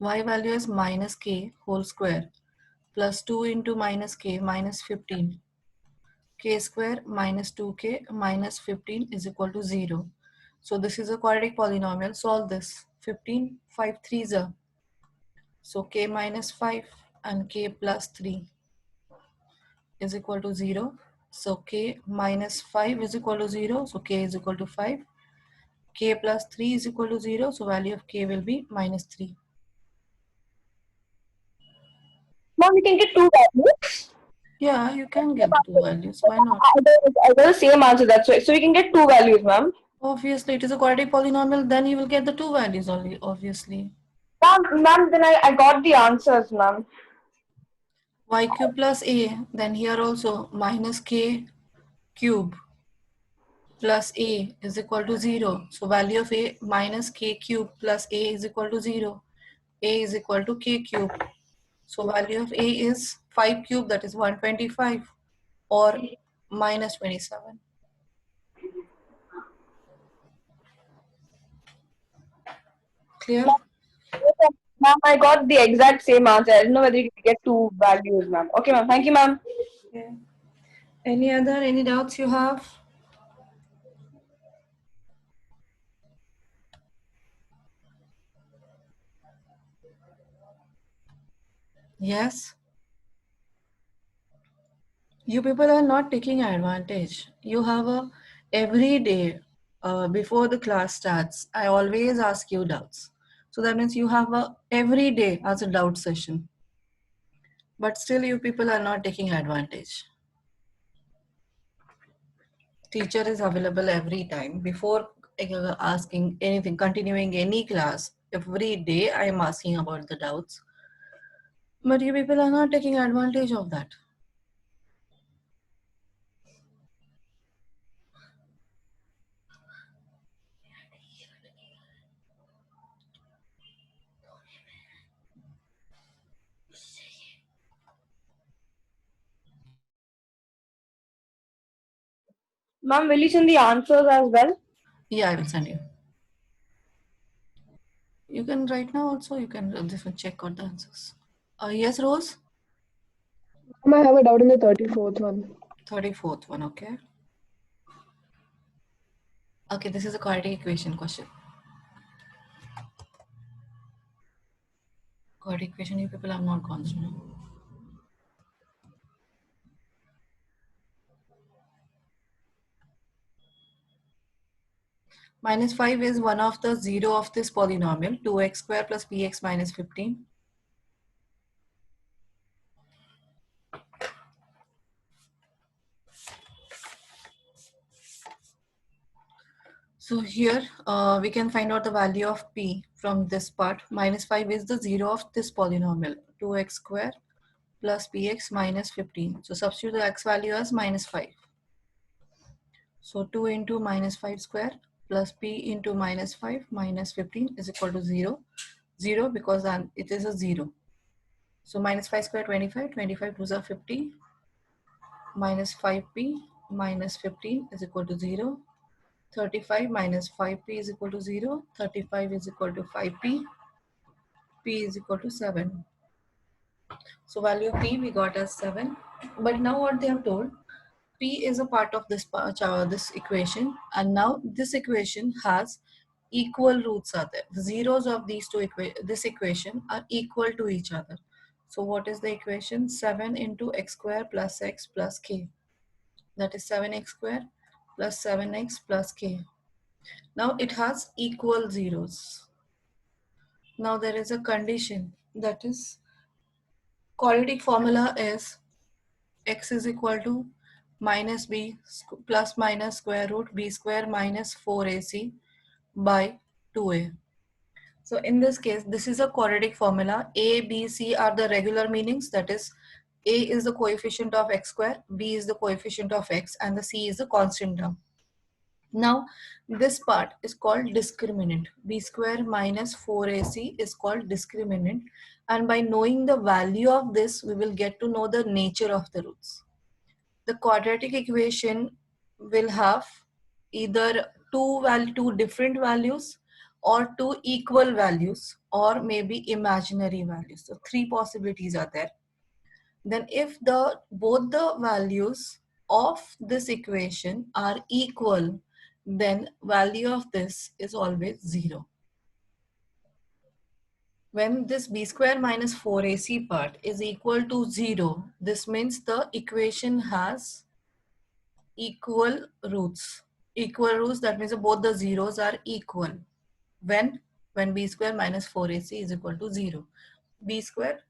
y value is minus k whole square plus 2 into minus k minus 15. K square minus 2k minus 15 is equal to 0. So this is a quadratic polynomial. Solve this. 15, 5 3s are. So k minus 5 and k plus 3 is equal to 0. So k minus 5 is equal to 0. So k is equal to 5. K plus 3 is equal to 0. So value of k will be minus 3. Ma'am, we can get two values. Yeah, you can get the two values. Why not? I got the same answer, that's right. So we can get two values, ma'am. Obviously, it is a quadratic polynomial. Then you will get the two values only, obviously. Ma'am, then I got the answers, ma'am. Y cube plus a, then here also minus k cube plus a is equal to 0. So value of a minus k cube plus a is equal to 0. A is equal to k cube. So value of a is 5 cube, that is 125, or minus 27. Clear? Ma'am, I got the exact same answer. I don't know whether you can get two values, ma'am. Okay, ma'am. Thank you, ma'am. Okay. Any doubts you have? Yes? You people are not taking advantage. You have a every day before the class starts. I always ask you doubts. So that means you have a every day as a doubt session. But still, you people are not taking advantage. Teacher is available every time before asking anything, continuing any class. Every day I am asking about the doubts. But you people are not taking advantage of that. Ma'am, will you send the answers as well? Yeah, I will send you. You can right now also, you can this one check out the answers. Yes, Rose? Ma'am, I have a doubt in the 34th one. 34th one, okay. Okay, this is a quadratic equation question. Quadratic equation, you people have not gone through. Minus 5 is one of the 0 of this polynomial, 2x square plus bx minus 15. So here we can find out the value of p from this part. Minus 5 is the 0 of this polynomial, 2x square plus bx minus 15. So substitute the x value as minus 5. So 2 into minus 5 square plus p into minus 5 minus 15 is equal to 0. 0 because it is a 0. So minus 5 square 25, 25 2s are 50, minus 5p minus 15 is equal to 0. 35 minus 5p is equal to 0. 35 is equal to 5p. P is equal to 7. So value of p we got as 7. But now what they have told, p is a part of this equation, and now this equation has equal roots are there. The zeros of these this equation are equal to each other. So what is the equation? 7 into x square plus x plus k. That is 7x square plus 7x plus k. Now it has equal zeros. Now there is a condition, that is quadratic formula is x is equal to minus b plus minus square root b square minus 4ac by 2a. So in this case, this is a quadratic formula. A, B, C are the regular meanings, that is a is the coefficient of x square, b is the coefficient of x, and the c is the constant term. Now this part is called discriminant. B square minus 4ac is called discriminant, and by knowing the value of this we will get to know the nature of the roots. The quadratic equation will have either two different values, or two equal values, or maybe imaginary values. So three possibilities are there. Then if both the values of this equation are equal, then value of this is always 0. When this b square minus 4ac part is equal to 0, this means the equation has equal roots. Equal roots, that means both the zeros are equal. When b square minus 4ac is equal to 0. B square,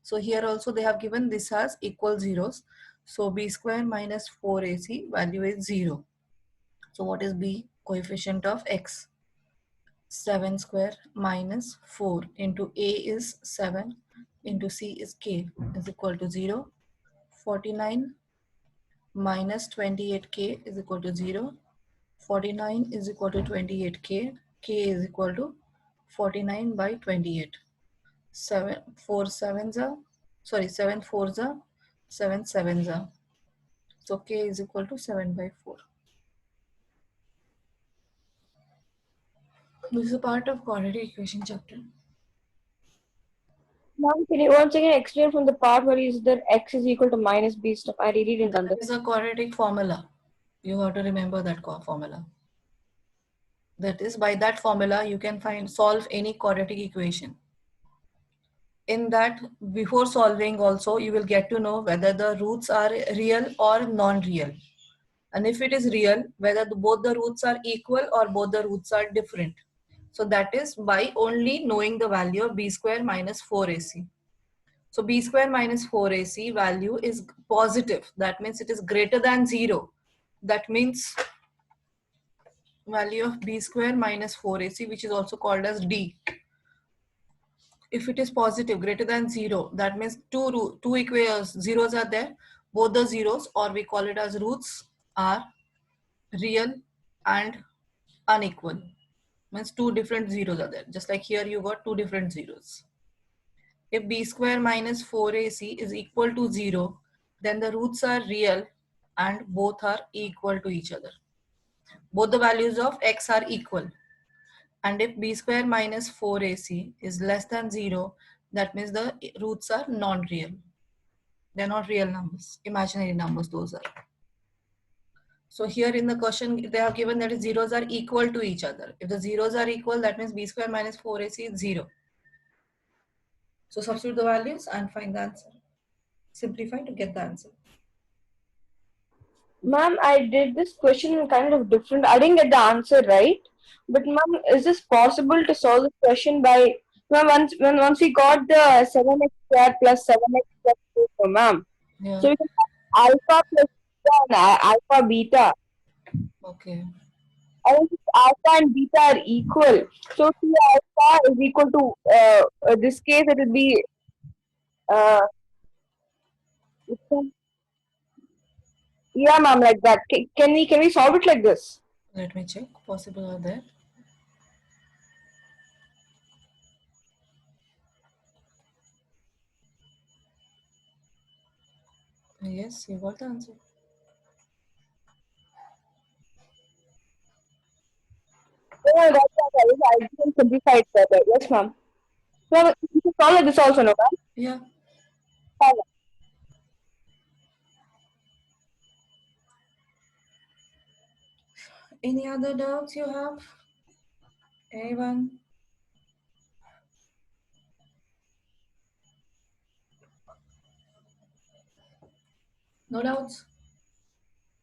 so here also they have given this has equal zeros. So b square minus 4ac value is 0. So what is b? Coefficient of x. 7 square minus 4 into a is 7 into c is k is equal to 0. 49 minus 28k is equal to 0. 49 is equal to 28k. K is equal to 49 by 28. 7 4 sevens are, sorry, 7 fours are, 7 sevens are. So k is equal to 7 by 4. This is a part of quadratic equation chapter. Ma'am, can you once again explain from the part where is that x is equal to minus b stuff? I really didn't That understand. is a quadratic formula. You have to remember that formula. That is, by that formula you can solve any quadratic equation. In that, before solving also, you will get to know whether the roots are real or non-real. And if it is real, whether both the roots are equal or both the roots are different. So that is by only knowing the value of b square minus 4ac. So b square minus 4ac value is positive. That means it is greater than 0. That means value of b square minus 4ac, which is also called as d. If it is positive, greater than 0, that means two zeros are there. Both the zeros, or we call it as roots, are real and unequal. Means two different zeros are there. Just like here you got two different zeros. If b square minus 4ac is equal to 0, then the roots are real and both are equal to each other. Both the values of x are equal. And if b square minus 4ac is less than 0, that means the roots are non-real. They're not real numbers, imaginary numbers those are. So here in the question, they have given that zeros are equal to each other. If the zeros are equal, that means b square minus 4ac is 0. So substitute the values and find the answer. Simplify to get the answer. Ma'am, I did this question kind of different. I didn't get the answer right. But ma'am, is this possible to solve this question by ma'am once we got the 7x squared plus 7x plus 4, ma'am. Yeah. So we can have alpha plus beta and alpha beta. Okay. And if alpha and beta are equal, so T alpha is equal to this case it will be uh, yeah, ma'am, like that. Can we solve it like this? Let me check. Possible are there. Yes, you got the answer. Oh, that's right. I didn't simplify it further. Yes, ma'am. Ma'am, you can solve like this also, no, ma'am? Yeah. Fine. Any other doubts you have? Anyone? No doubts?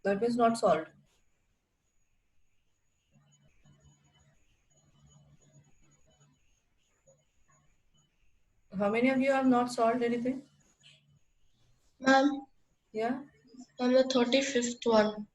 That means not solved. How many of you have not solved anything? Ma'am, Yeah? on the 35th one.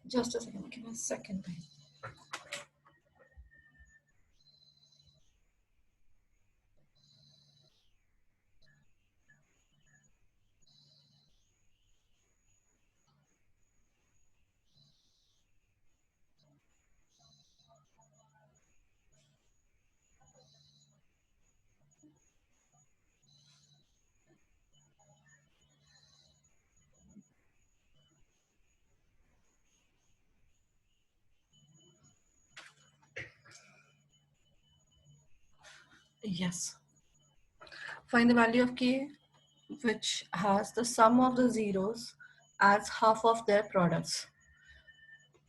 Just a second. Give me a second. Yes. Find the value of k which has the sum of the zeros as half of their products.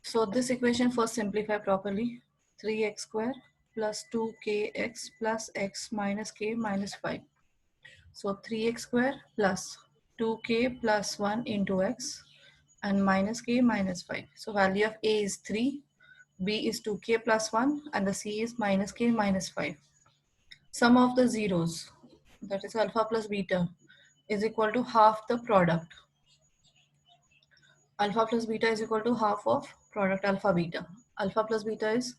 So this equation first simplify properly. 3x square plus 2kx plus x minus k minus 5. So 3x square plus 2k plus 1 into x and minus k minus 5. So value of a is 3, b is 2k plus 1 and the c is minus k minus 5. Sum of the zeros, that is alpha plus beta, is equal to half the product. Alpha plus beta is equal to half of product alpha beta. Alpha plus beta is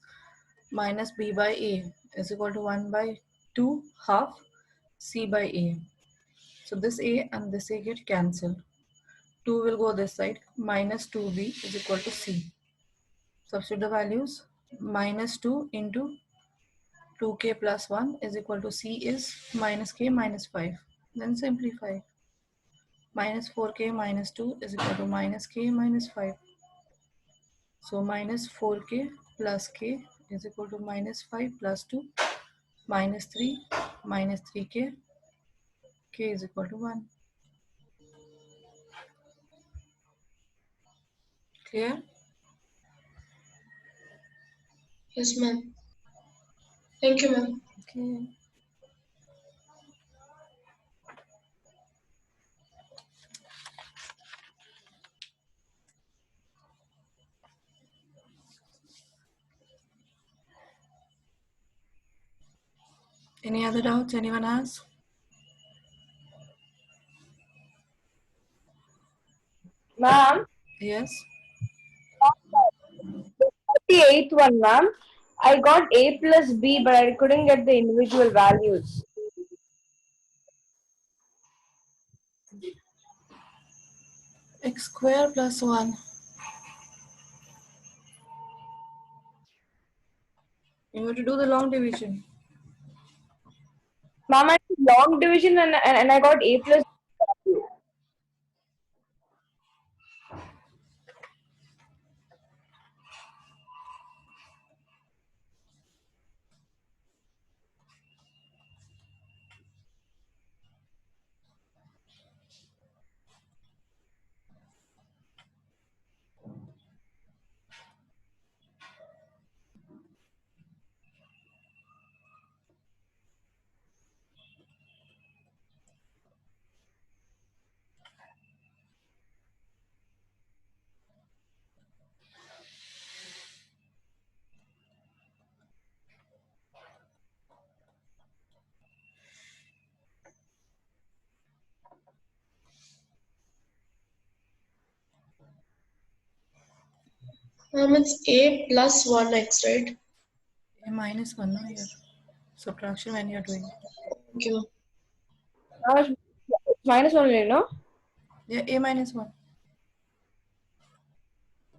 minus b by a is equal to 1 by 2 half c by a. So this a and this a get cancelled. 2 will go this side. Minus 2b is equal to c. Substitute the values. Minus 2 into 2k plus 1 is equal to c is minus k minus 5. Then simplify. Minus 4k minus 2 is equal to minus k minus 5. So minus 4k plus k is equal to minus 5 plus 2 minus 3 minus 3k, k is equal to 1. Clear? Yes, ma'am. Thank you, ma'am. Okay. Any other doubts anyone has? Ma'am, Yes. 38th one, ma'am. I got A plus B, but I couldn't get the individual values. X square plus 1. You have to do the long division. Ma'am, I did long division and I got A plus B. It's a plus 1x, right? A minus 1 now here. Subtraction when you're doing. Thank you. Ma'am, it's minus only, no? Yeah, a minus 1.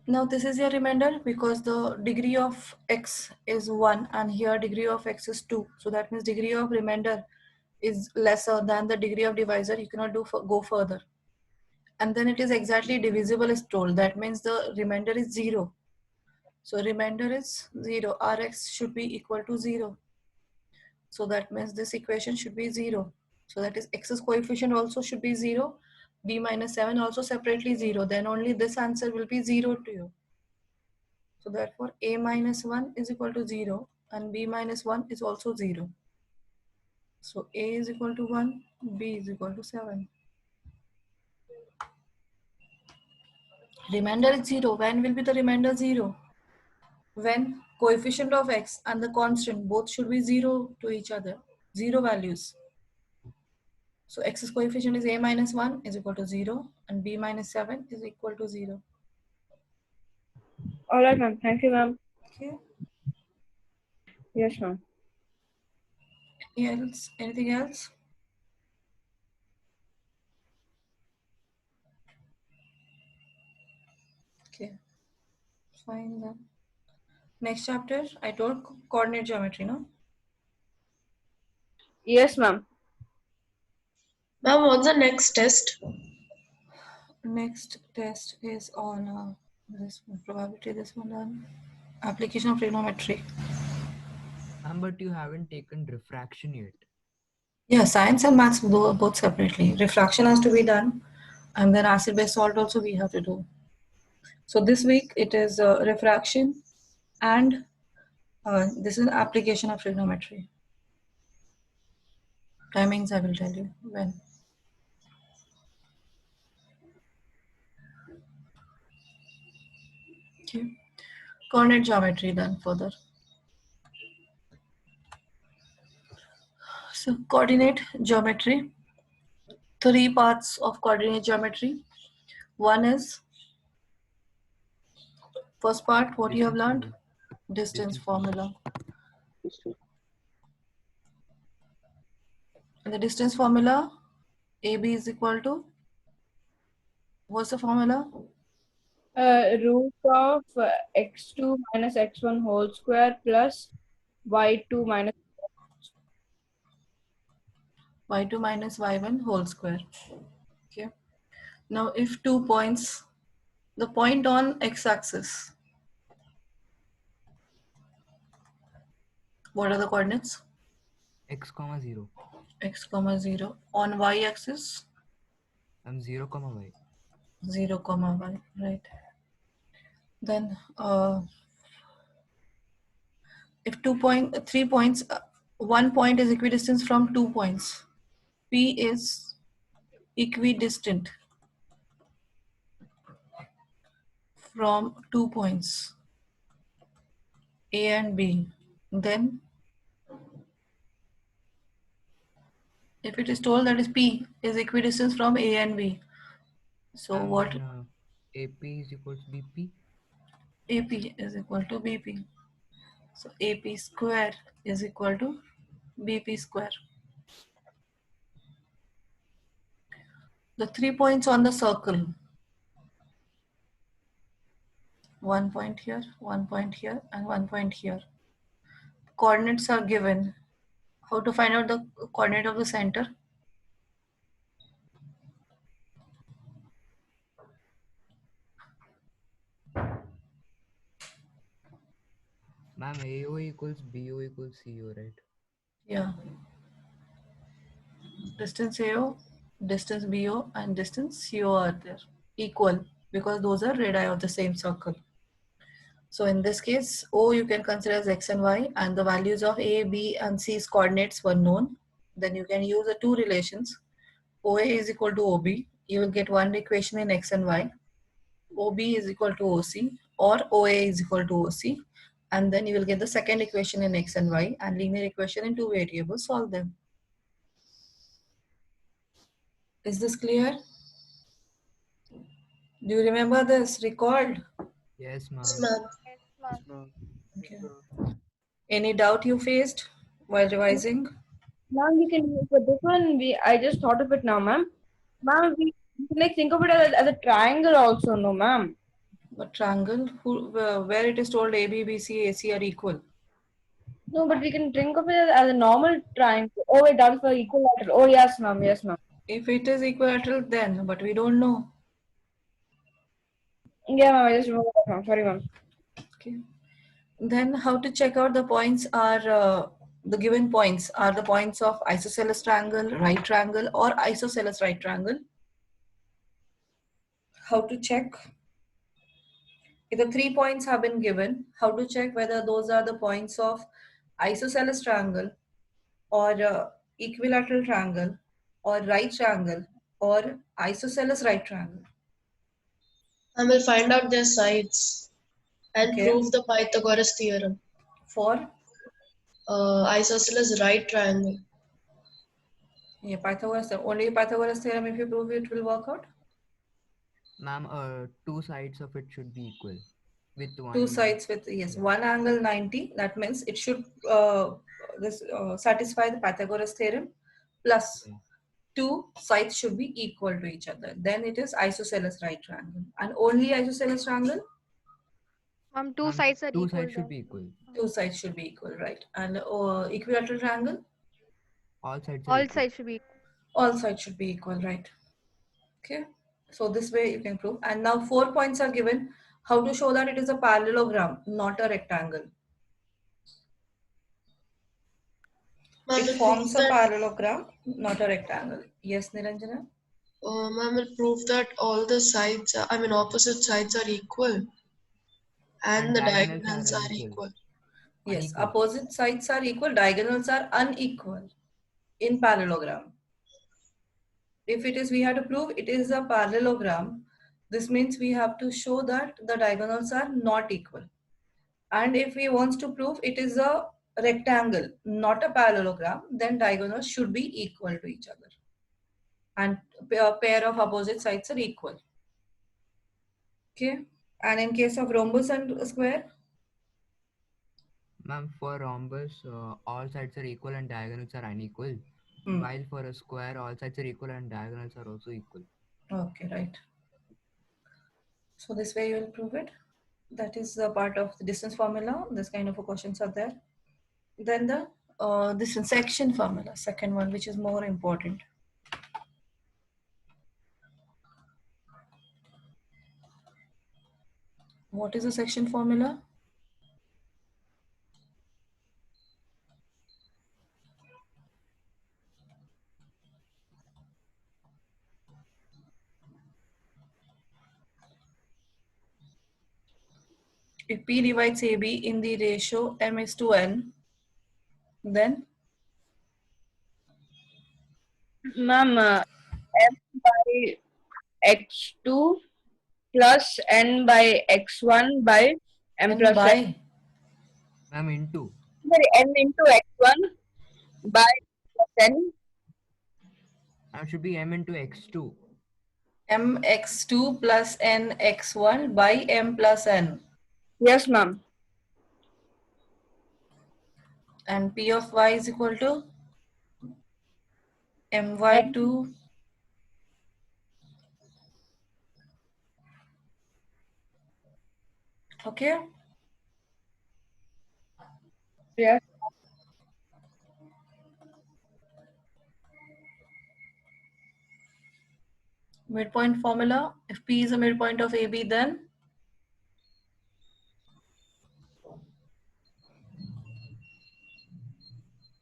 Now this is your remainder because the degree of x is 1 and here degree of x is 2. So that means degree of remainder is lesser than the degree of divisor. You cannot go further. And then it is exactly divisible is told. That means the remainder is 0. So remainder is 0. Rx should be equal to 0. So that means this equation should be 0. So that is x's coefficient also should be 0. B minus 7 also separately 0. Then only this answer will be 0 to you. So therefore a minus 1 is equal to 0 and b minus 1 is also 0. So a is equal to 1, b is equal to 7. Remainder is 0. When will be the remainder 0? When coefficient of x and the constant both should be 0 to each other. 0 values. So x's coefficient is a minus 1 is equal to 0 and b minus 7 is equal to 0. Alright, ma'am. Thank you, ma'am. Okay. Yes, ma'am. Anything else? Okay. Fine then. Next chapter, I told coordinate geometry, no? Yes, ma'am. Ma'am, what's the next test? Next test is on this one, probability this one done. Application of trigonometry. But you haven't taken refraction yet. Yeah, science and maths both separately. Refraction has to be done, and then acid-base salt also we have to do. So this week it is refraction, and this is an application of trigonometry. Timings I will tell you when. Okay. Coordinate geometry then further. So coordinate geometry, three parts of coordinate geometry. One is, first part, what you have Distance learned? formula. Distance formula. And the distance formula, AB is equal to, what's the formula? Root of x2 minus x1 whole square plus y2 minus. Y2 minus Y1 whole square. Okay. Now if 2 points, the point on x-axis, what are the coordinates? X comma 0. X comma 0. On y-axis, 0 comma y. 0 comma y, right? Then if 3 points, 1 point is equidistant from 2 points. P is equidistant from 2 points, A and B. Then if it is told that is P is equidistant from A and B, so what? Then AP is equals BP. AP is equal to BP. So AP square is equal to BP square. The 3 points on the circle, 1 point here, 1 point here, and 1 point here. Coordinates are given. How to find out the coordinate of the center? Ma'am, AO equals BO equals CO, right? Yeah. Distance AO, distance BO, and distance CO are there. Equal, because those are radii of the same circle. So in this case, O you can consider as X and Y, and the values of A, B, and C's coordinates were known. Then you can use the two relations. OA is equal to OB. You will get one equation in X and Y. OB is equal to OC, or OA is equal to OC. And then you will get the second equation in X and Y, and linear equation in two variables. Solve them. Is this clear? Do you remember this? Recalled? Yes, Yes, ma'am. ma'am. Okay. Any doubt you faced while revising? Now we can for this one. I just thought of it now, ma'am. Ma'am, we can like think of it as a triangle also, no, ma'am. A triangle where it is told AB, BC, AC are equal. No, but we can think of it as a normal triangle. Oh wait, that's for equilateral. Oh yes, ma'am. Yes, ma'am. If it is equilateral, then, but we don't know. Yeah, ma'am. I just remember that, ma'am. Sorry, ma'am. Okay. Then how to check out the points are the given points are the points of isosceles triangle, right triangle, or isosceles right triangle. How to check? If the 3 points have been given, how to check whether those are the points of isosceles triangle, or equilateral triangle, or right triangle, or isosceles right triangle. I will find out their sides and Okay. prove the Pythagoras theorem. For Isosceles right triangle. yeah, Pythagoras, only Pythagoras theorem, if you prove it, will work out. Ma'am, two sides of it should be equal with one. Two sides with, yes, Yeah. one angle 90. That means it should satisfy the Pythagoras theorem, plus Okay. two sides should be equal to each other. Then it is isosceles right triangle. And only isosceles triangle, Two Ma'am, sides are two equal. sides should be equal. two sides should be equal, right? And equilateral triangle, All sides are All equal. sides should be. all sides should be equal, right? Okay. So this way you can prove. And now 4 points are given. How to show that it is a parallelogram, not a rectangle? Ma'am It will forms prove a that. parallelogram, not a rectangle. Yes, Niranjana? Ma'am will prove that all the sides, I mean opposite sides are equal, And and the diagonals are diagonals are unequal. equal. Yes, Unequal. opposite sides are equal, diagonals are unequal in parallelogram. If it is, we have to prove it is a parallelogram, this means we have to show that the diagonals are not equal. And if we want to prove it is a rectangle, not a parallelogram, then diagonals should be equal to each other. And a pair of opposite sides are equal. Okay. And in case of rhombus and square, Ma'am, for rhombus, all sides are equal and diagonals are unequal. While for a square, all sides are equal and diagonals are also equal. okay, right. So this way you will prove it. That is a part of the distance formula. This kind of questions are there. Then the this section formula, second one, which is more important. What is the section formula? If P divides AB in the ratio m is to n, then Ma'am, m by x2 plus n by x1 by m n plus n. by Ma'am, into. Sorry, n into x1 by plus n. Ma'am, should be m into x2. mx2 plus n x1 by m plus n. Yes, ma'am. And P of y is equal to my2 okay. Yes. Midpoint formula. If P is a midpoint of AB, then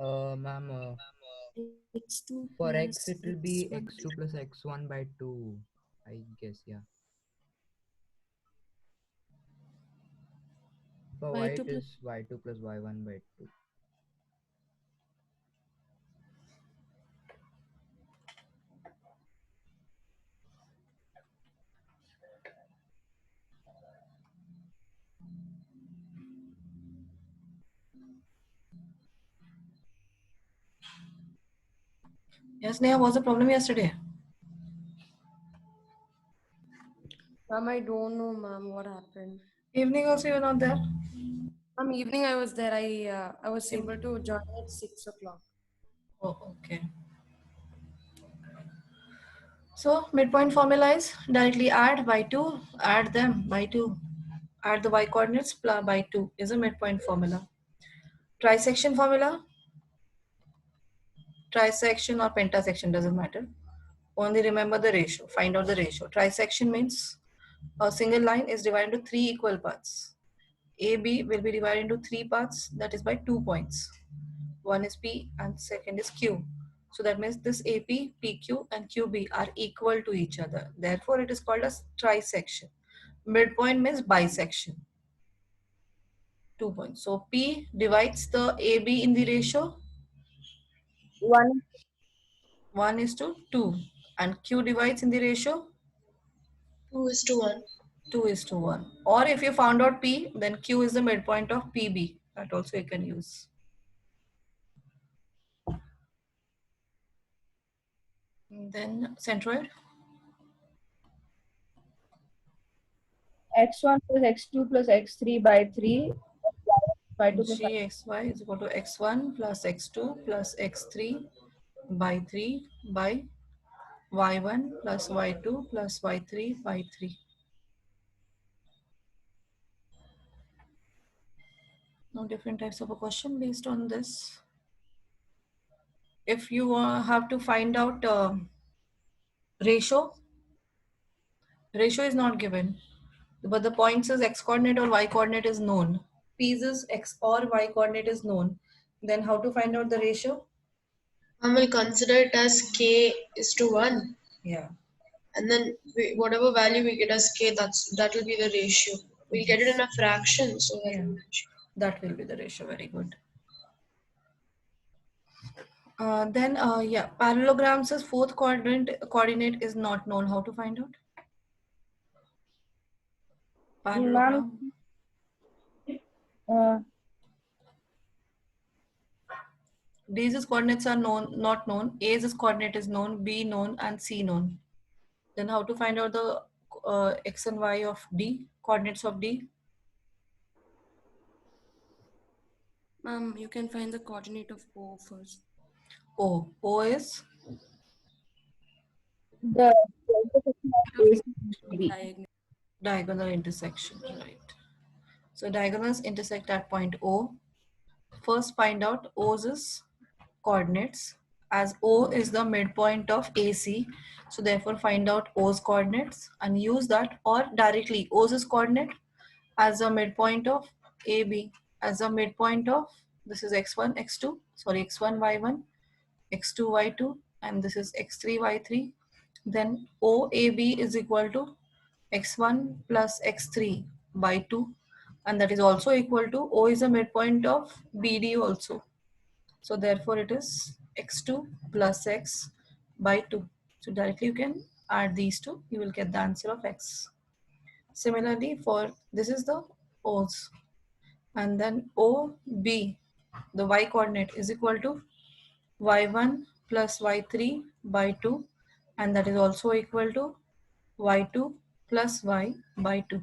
Ma'am, x2 for plus x, it will be x1. x2 plus x1 by 2. I guess, yeah. For y, y2 it plus is y2 plus y1 by 2. yes, Neha, was the problem yesterday? Ma'am, I don't know, ma'am, what happened. Evening also you were not there. Evening I was there. I was able to join at 6 o'clock. Oh, okay. So midpoint formula is directly add by 2, add them by 2, add the y coordinates by 2 is a midpoint formula. Trisection formula, trisection or pentasection doesn't matter. Only remember the ratio, find out the ratio. Trisection means a single line is divided into 3 equal parts. AB will be divided into 3 parts, that is by 2 points. One is P and second is Q. So that means this AP, PQ and QB are equal to each other. Therefore, it is called as trisection. Midpoint means bisection. 2 points. So P divides the AB in the ratio 1. 1 is to 2 and Q divides in the ratio 2:1. 2 is to 1. Or if you found out P, then Q is the midpoint of PB. That also you can use. Then centroid. x1 plus x2 plus x3 by 3. y2 plus Gxy is equal to x1 plus x2 plus x3 by 3 by y1 plus y2 plus y3 by 3. Now different types of a question based on this. If you have to find out ratio, ratio is not given, but the points is x coordinate or y coordinate is known. P's is x or y coordinate is known. Then how to find out the ratio? We'll consider it as k is to 1. Yeah. And then whatever value we get as k, that will be the ratio. We'll get it in a fraction, so that Yeah. will be the ratio. That will be the ratio. Very good. Then, yeah, parallelogram's fourth coordinate is not known. How to find out? Parallelogram. Ma'am, uh, D's coordinates are known, not known. A's coordinate is known, B known, and C known. Then how to find out the x and y of D, coordinates of D? You can find the coordinate of O first. O is the intersection of AC and B. Diagonal. diagonal intersection, right? So diagonals intersect at point O. First find out O's coordinates, as O is the midpoint of AC. So therefore find out O's coordinates and use that, or directly O's coordinate as a midpoint of AB, as a midpoint of, this is x1, x2, sorry, x1, y1, x2, y2, and this is x3, y3. Then OAB is equal to x1 plus x3 by 2, and that is also equal to, O is a midpoint of BD also. So therefore it is x2 plus x by 2. So directly you can add these two, you will get the answer of x. Similarly for, this is the O's, and then OB, the y coordinate is equal to y1 plus y3 by 2, and that is also equal to y2 plus y by 2.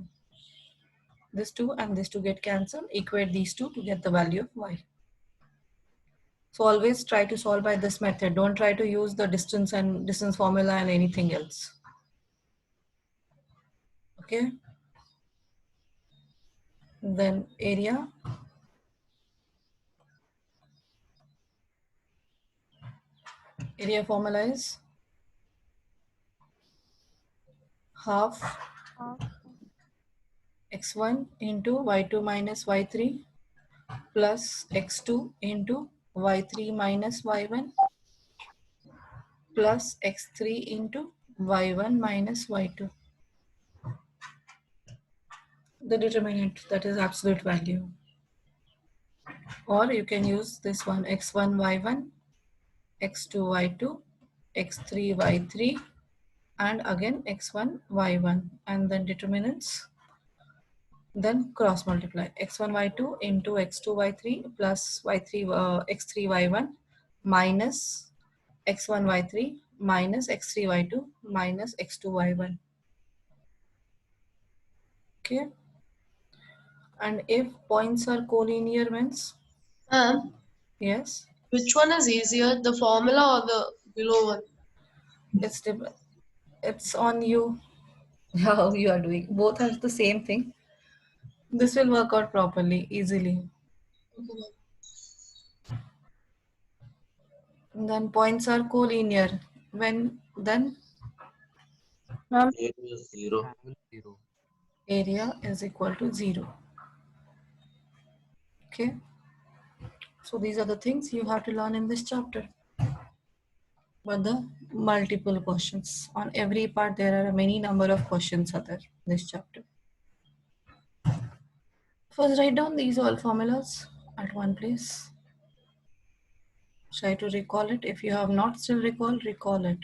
This 2 and this 2 get cancelled. Equate these two to get the value of y. So always try to solve by this method. Don't try to use the distance and distance formula and anything else. Okay. Then area. Area formula is half x1 into y2 minus y3 plus x2 into y3 minus y1 plus x3 into y1 minus y2. The determinant, that is absolute value. Or you can use this one, x1 y1, x2 y2, x3 y3, and again x1 y1, and then determinants, then cross multiply x1 y2 into x2 y3 plus y3 x3 y1 minus x1 y3 minus x3 y2 minus x2 y1. Okay. And if points are collinear means, yes, Which one is easier, the formula or the below one? it's on you how you are doing. Both are the same thing. This will work out properly, easily. And then points are collinear. When then Ma'am, Triangle 0. area is equal to 0. Okay. So these are the things you have to learn in this chapter. But the multiple questions on every part, there are many number of questions are there in this chapter. First, write down these all formulas at one place. Try to recall it. If you have not still recall it.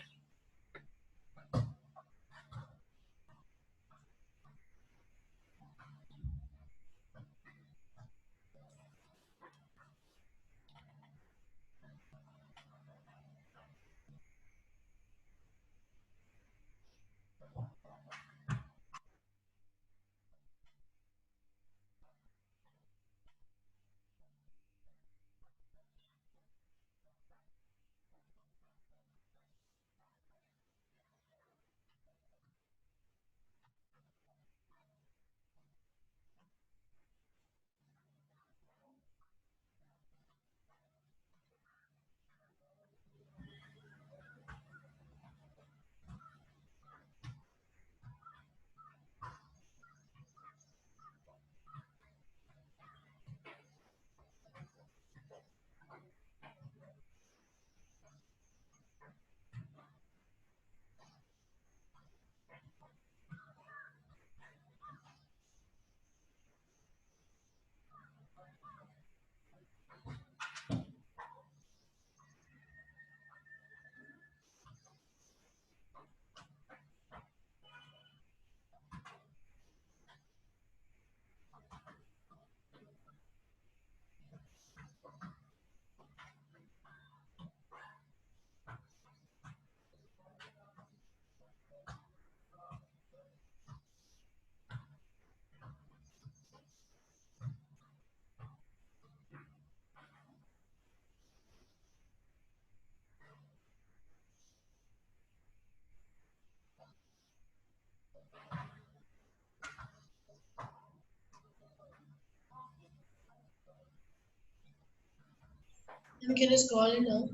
Can you scroll it now?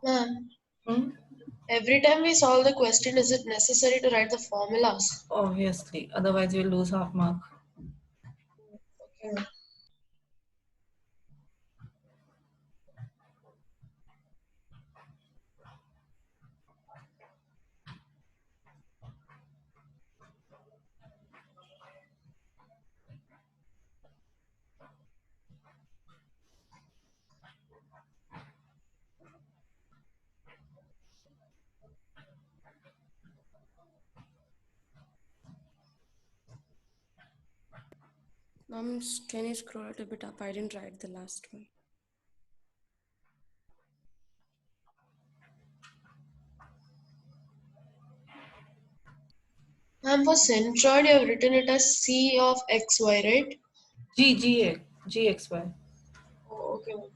Ma'am, Hmm? every time we solve the question, is it necessary to write the formulas? Obviously, otherwise you'll lose half mark. Okay, ma'am. Ma'am, can you scroll it a bit up? I didn't write the last one. Ma'am, for centroid, you have written it as C of xy, right? GXY. Oh, okay, ma'am.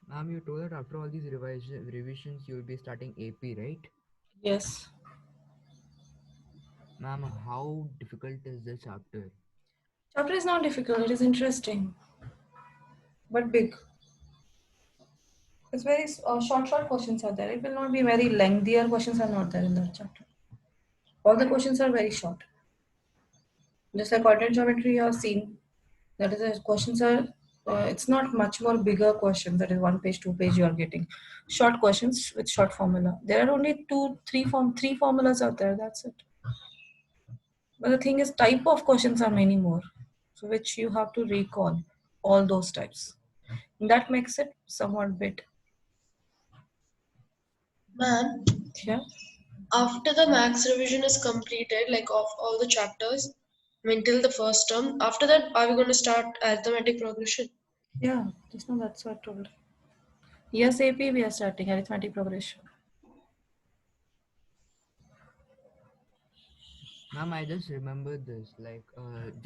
Ma'am, you told that after all these revisions, you'll be starting AP, right? Yes. Ma'am, how difficult is this chapter? Chapter is not difficult, it is interesting, but big. It's very short questions are there. It will not be very lengthier questions are not there in that chapter. All the questions are very short. Just like coordinate geometry you have seen, that is the questions are, it's not much more bigger questions, that is 1 page, 2 page you are getting. Short questions with short formula. There are only three formulas out there, that's it. But the thing is, type of questions are many more, so which you have to recall all those types. That makes it somewhat bit. Ma'am, Yeah. after the max revision is completed, like of all the chapters, I mean till the first term, after that, are we going to start arithmetic progression? Yeah, just now that's what I told. Yes, AP we are starting arithmetic progression. Ma'am, I just remember this. Like,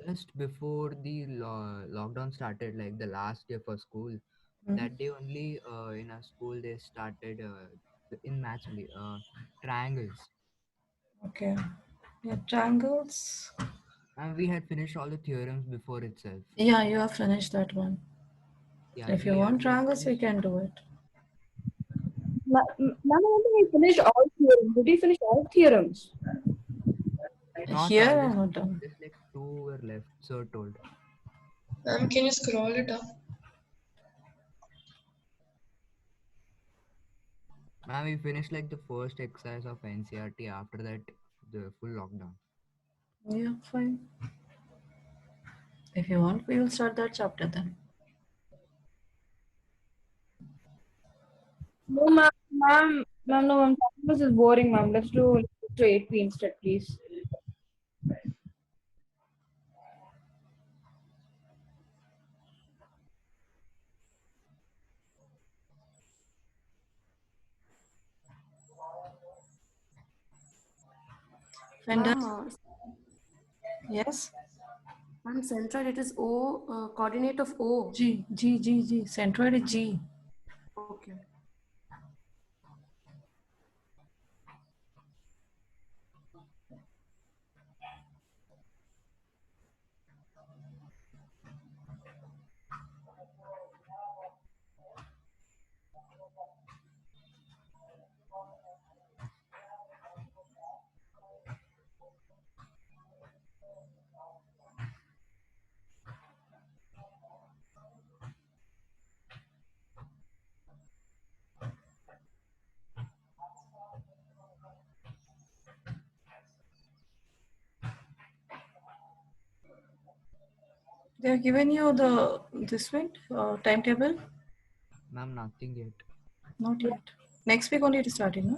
just before the lockdown started, like the last day for school, Hmm. that day only in our school they started in maths only triangles, Okay. Yeah, triangles. and we had finished all the theorems before itself. Yeah, you have finished that one. Yeah, If you want we had triangles, we finished. can do it. Ma'am, I don't think I finished all theorems. Did you finish all theorems? Not Here all, I'm not done. just like two were left. Sir told. Ma'am, can you scroll it up? Ma'am, we finished like the first exercise of NCRT. After that, the full lockdown. Yeah, fine. If you want, we will start that chapter then. No, ma'am, no, ma'am. This is boring, ma'am. Let's do 8P instead, please. When does, Ma'am, yes? ma'am, centroid, it is O, coordinate of O. G. Centroid is G. Okay. They have given you the this week timetable? Ma'am, nothing yet. Not yet. Next week only it is starting, no?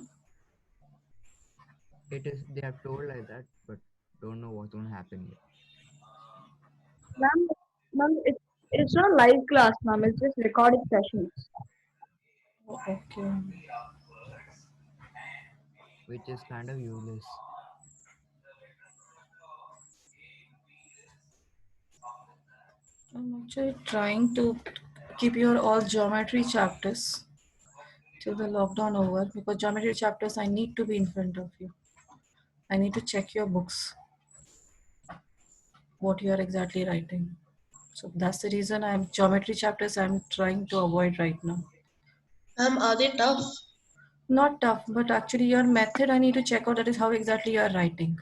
It is, they have told like that, but don't know what's going to happen yet. Ma'am, it's not live class, ma'am. It's just recorded sessions. Okay. Which is kind of useless. I'm actually trying to keep your all geometry chapters till the lockdown over, because geometry chapters I need to be in front of you. I need to check your books, what you are exactly writing. So that's the reason geometry chapters I'm trying to avoid right now. Are they tough? Not tough, but actually your method I need to check out, that is how exactly you are writing.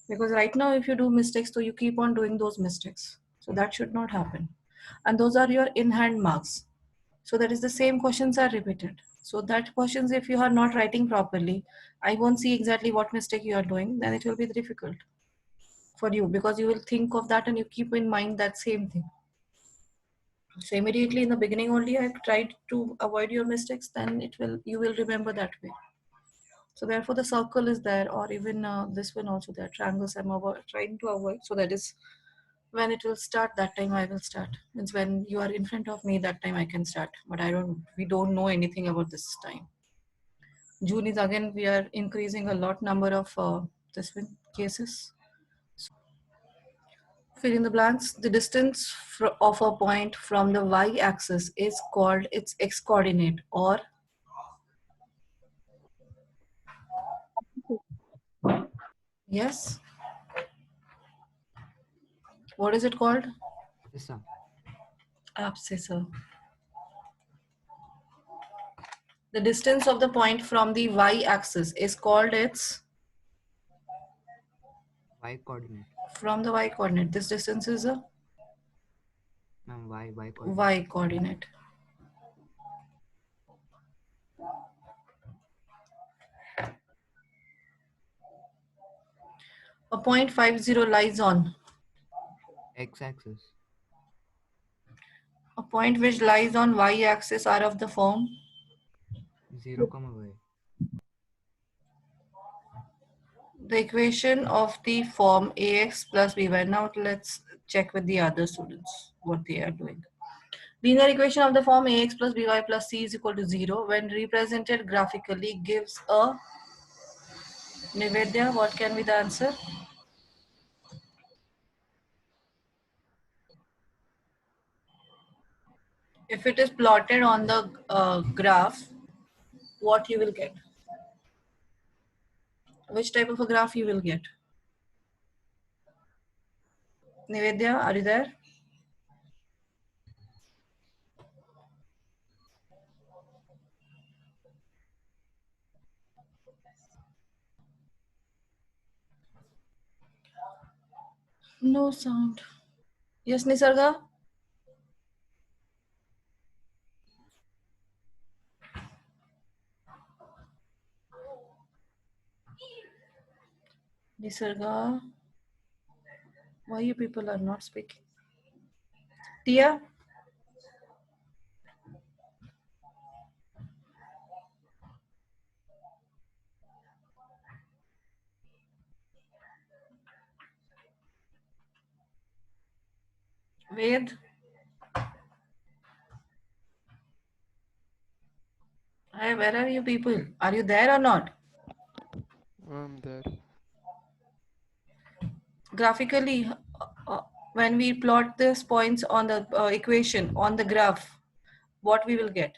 Because right now if you do mistakes, so you keep on doing those mistakes. So that should not happen. And those are your in-hand marks. So that is the same questions are repeated. So that questions, if you are not writing properly, I won't see exactly what mistake you are doing, then it will be difficult for you, because you will think of that and you keep in mind that same thing. So immediately in the beginning only I tried to avoid your mistakes, then you will remember that way. So therefore the circle is there, or even this one also there, triangles I'm trying to avoid. So that is when it will start, that time I will start. Means when you are in front of me, that time I can start. But we don't know anything about this time. June is again, we are increasing a lot number of this one cases. Fill in the blanks. The distance of a point from the y-axis is called its x-coordinate, or yes. What is it called? Yes, sir. Abscissa. The distance of the point from the y-axis is called its Y coordinate. from the y-coordinate. This distance is a Ma'am, Y coordinate. y-coordinate. A point 50 lies on. X-axis. A point which lies on y-axis are of the form 0, y. the equation of the form ax plus by. Now let's check with the other students what they are doing. Linear equation of the form ax plus by plus c is equal to 0 when represented graphically gives a Nivedya, what can be the answer? If it is plotted on the graph, what you will get? Which type of a graph you will get? Nivedya, are you there? No sound. Yes, Nisarga? Nisarga? Why you people are not speaking? Tia? Ved? Hi, where are you people? Are you there or not? I'm there. graphically, when we plot these points on the equation on the graph, what we will get?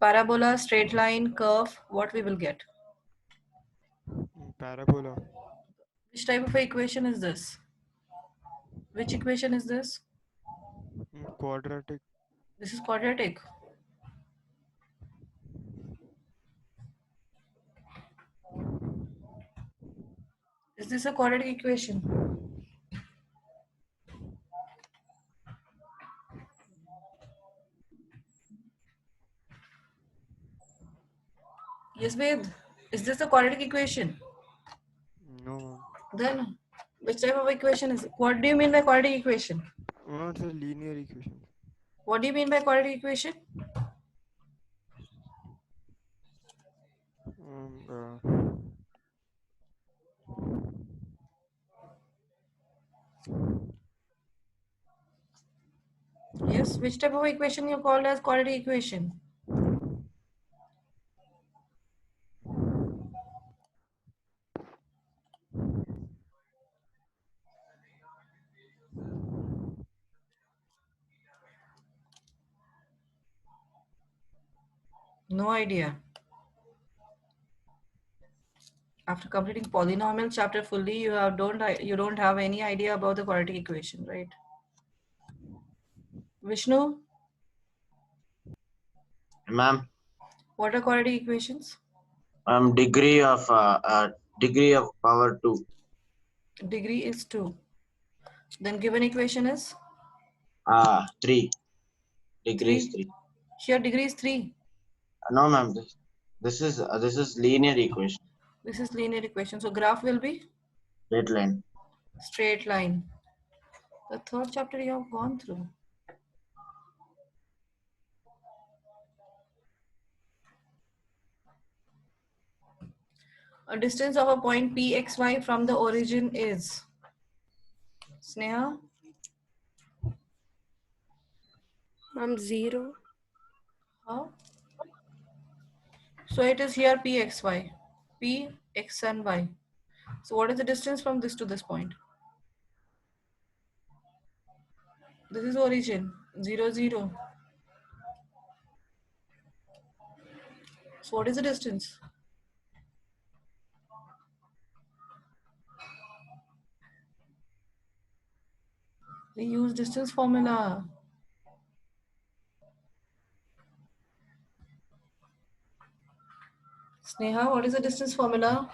Parabola, straight line, curve, what we will get? Parabola. Which type of equation is this? Which equation is this? Quadratic. This is quadratic. Is this a quadratic equation? Yes, Ved. Is this a quadratic equation? No, ma'am. Then, which type of equation is it? What do you mean by quadratic equation? No, it's a linear equation. What do you mean by quadratic equation? Yes, which type of equation you call as quadratic equation? No idea. After completing polynomial chapter fully, you don't have any idea about the quadratic equation, right? Vishnu, Ma'am, what are quadratic equations? degree of power 2. Degree is 2. Then given equation is 3. Degree is 3. 3. Here degree is 3. No, ma'am. This is linear equation. This is linear equation. So graph will be Straight line. straight line. The third chapter you have gone through. A distance of a point pxy from the origin is Sneha. Ma'am, 0. How? So it is here pxy, p, x and y. So what is the distance from this to this point? This is origin, 0, 0. So what is the distance? We use distance formula. Sneha, what is the distance formula?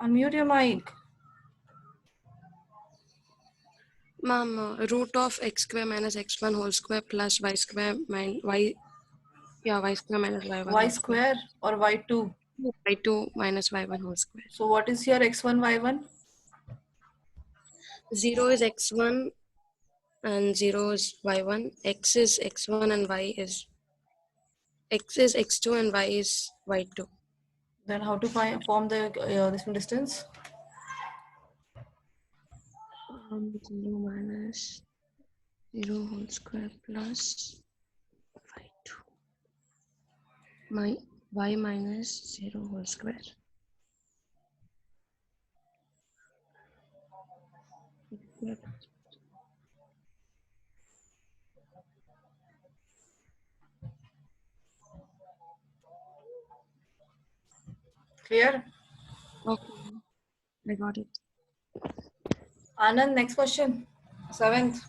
Unmute your mic. Ma'am, root of x square minus x1 whole square plus y square y square minus y1 Y whole square or y2? y2 minus y1 whole square. So what is here x1, y1? 0 is x1 and 0 is y1. X is x1 and y is x is x2 and y is y2. Then how to form the this one distance? 0 minus 0 whole square plus y2. Y minus 0 whole square. Clear? Okay, I got it. Anand, next question. 7th.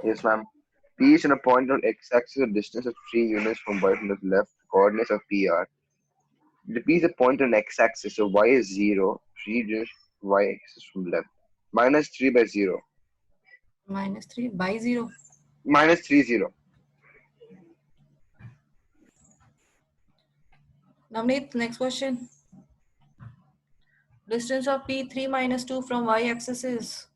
Yes, ma'am. P is on a point on x-axis, a distance of 3 units from y from the left. Coordinates of P are. The P is a point on x-axis, so y is 0. 3 units y-axis from left. Minus 3 by 0. Minus 3 by 0. Minus 3, 0. Navneet, next question. Distance of P3 minus 2 from y-axis is?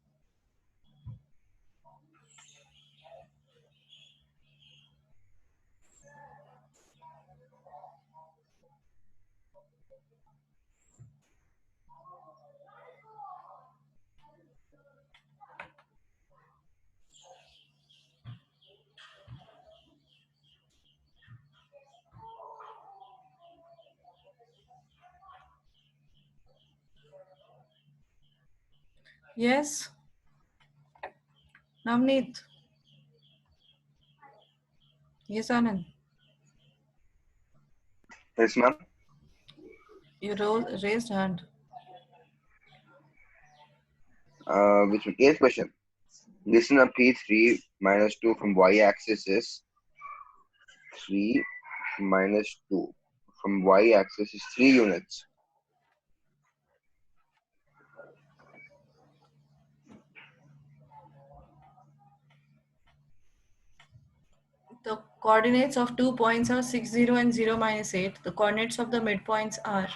Yes, Navneet. Yes, Anand. Yes, ma'am. You raised hand. Which one? Eighth question. Listen up, P3 minus 2 from y-axis is 3 minus 2 from y-axis is 3 units. The coordinates of 2 points are 6, 0 and 0 minus 8. The coordinates of the midpoints are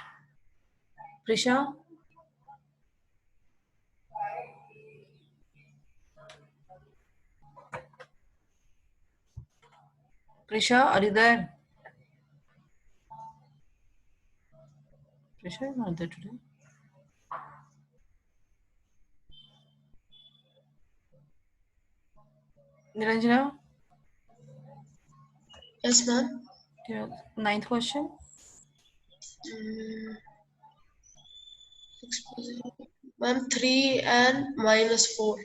Prisha, Prisha, are you there? Prisha is not there today. Niranjana, Yes, ma'am. your ninth question. Mm, 6 plus 0. Ma'am, 3 and minus 4.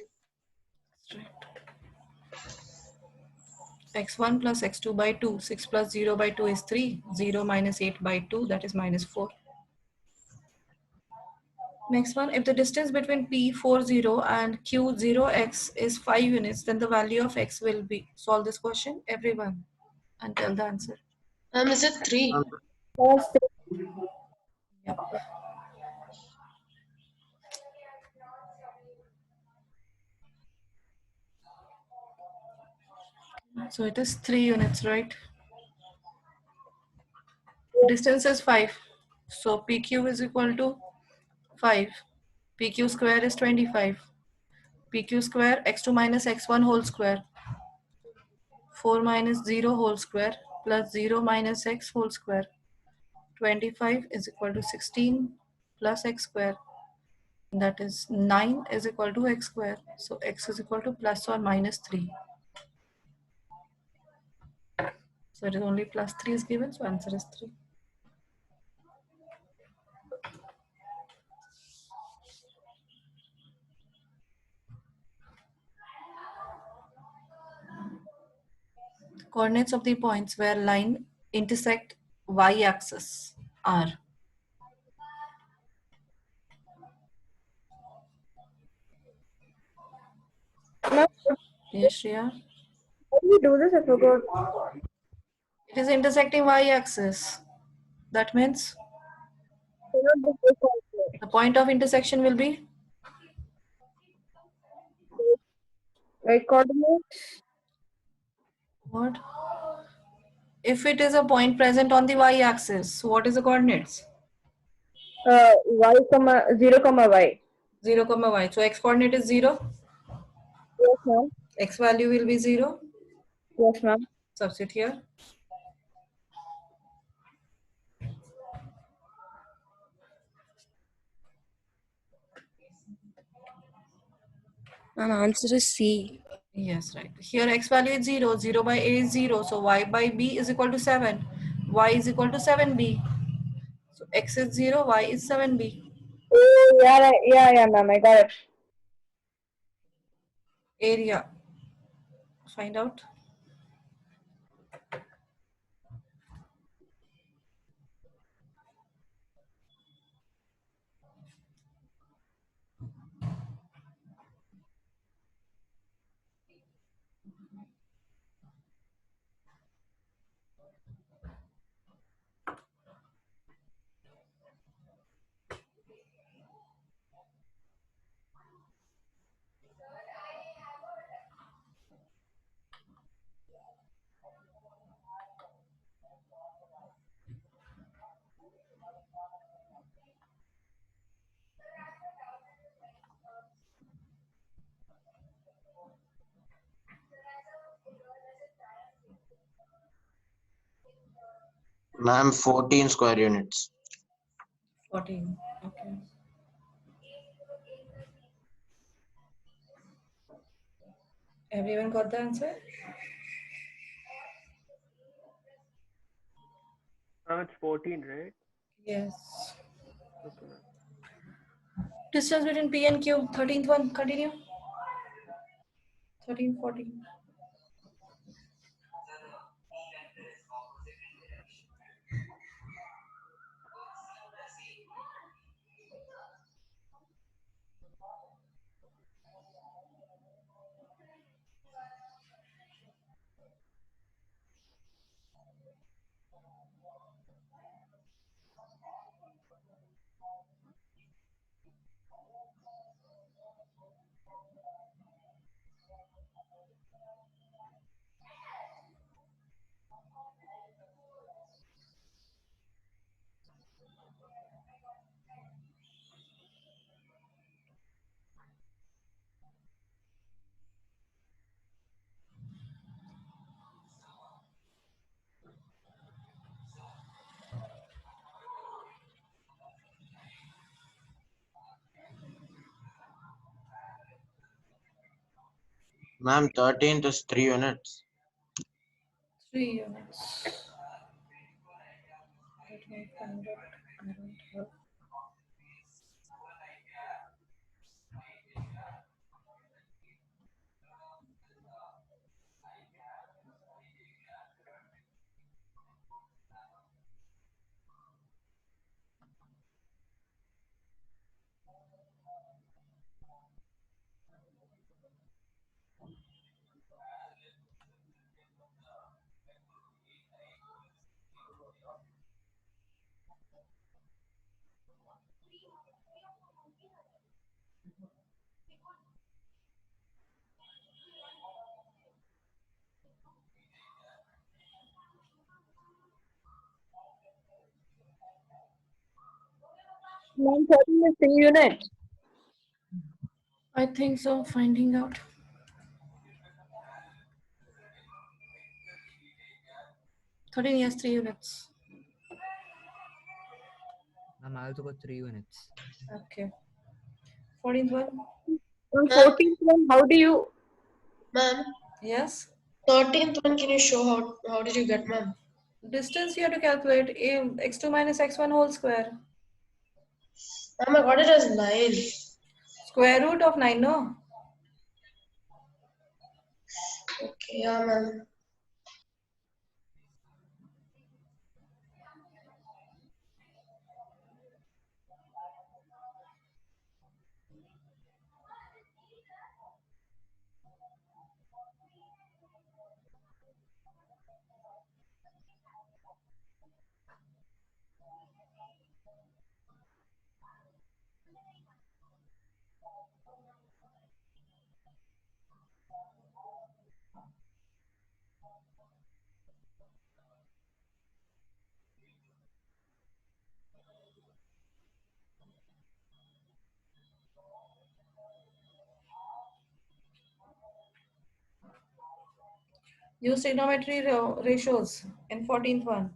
X1 plus x2 by 2. 6 plus 0 by 2 is 3. 0 minus 8 by 2, that is minus 4. Next one, if the distance between P40 and Q0x is 5 units, then the value of x will be. Solve this question, everyone, and tell the answer. Ma'am, is it 3? Yes, Yep. So it is 3 units, right? Distance is 5. So PQ is equal to 5. PQ square is 25. PQ square x2 minus x1 whole square. 4 minus 0 whole square plus 0 minus x whole square. 25 is equal to 16 plus x square. That is 9 is equal to x square. So x is equal to plus or minus 3. So it is only plus 3 is given. So answer is 3. Coordinates of the points where line intersect y-axis are. ma'am, Yes, Shreya. how do we do this? I forgot. It is intersecting y-axis. That means Cannot do this also. the point of intersection will be Like coordinates. what? If it is a point present on the y-axis, so what is the coordinates? Y comma 0 comma y. 0 comma y. So x coordinate is 0. Yes, ma'am. X value will be 0. Yes, ma'am. Substitute here. And answer is C. Yes, right. Here x value is 0. 0 by a is 0. So y by b is equal to 7. Y is equal to 7b. So x is 0, y is 7b. Oh, yeah, yeah, ma'am. I got it. Area. Find out. Ma'am, 14 square units. 14. Okay. Everyone got the answer? It's 14, right? Yes. Okay, ma'am. Distance between P and Q, 13th one, continue. 13, 14. Ma'am, 13th is 3 units. 3 units. Let me find out. I don't have. Ma'am, 13 is 3 units. I think so, finding out. Thirteen, yes, 3 units. Ma'am, I also got 3 units. Okay. 14th one. On Ma'am, 14th one, how do you? ma'am, Yes. 13th one, can you show how did you get, ma'am? Distance you have to calculate x2 minus x1 whole square. Ma'am, I got it as 9. Square root of 9, no? Okay, yeah, ma'am. Use trigonometry ratios in 14th one.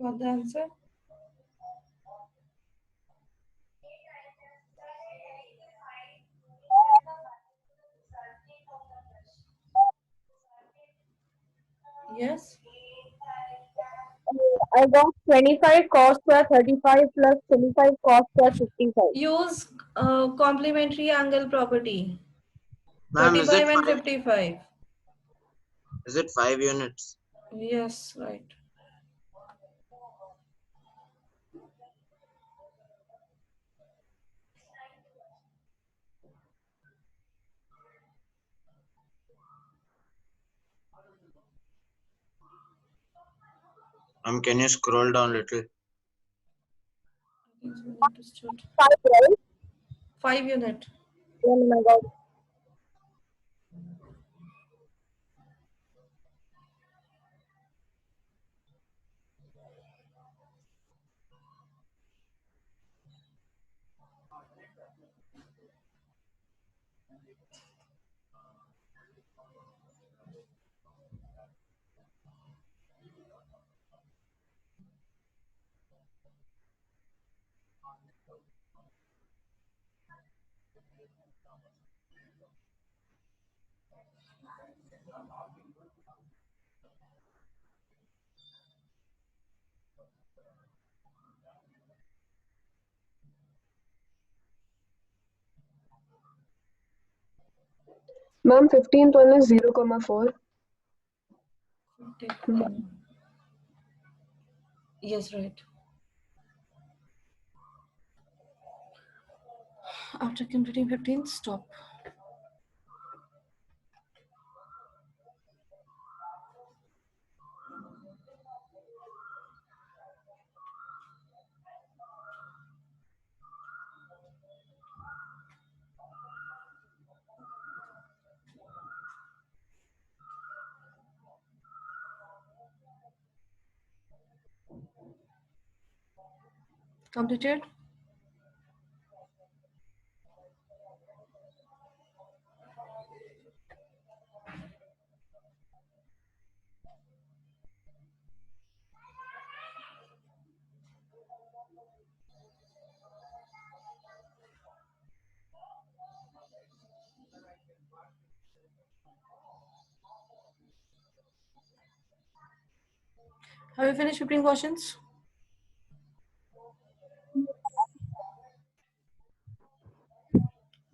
Got the answer? Yes. I got 25 cos square 35 plus 25 cos square 55. Use complementary angle property. Ma'am, 35 and 55. is it 5 units? Yes, right. Can you scroll down a little? Understood. 5, right? 5 unit. Oh my God. Ma'am, 15th one is 0,4. Yes, right. After completing 15, stop. Completed? Have you finished 15 questions?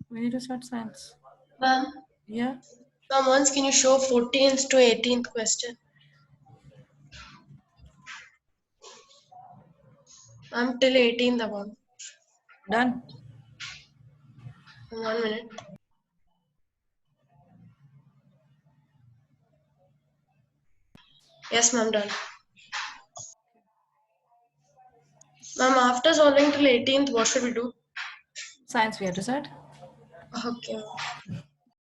We need to start science. Ma'am, Yeah. ma'am, once can you show 14th to 18th question? I'm till 18th about. Done. 1 minute. Yes, ma'am, done. Ma'am, after solving till 18th, what should we do? Science we have to start. Okay.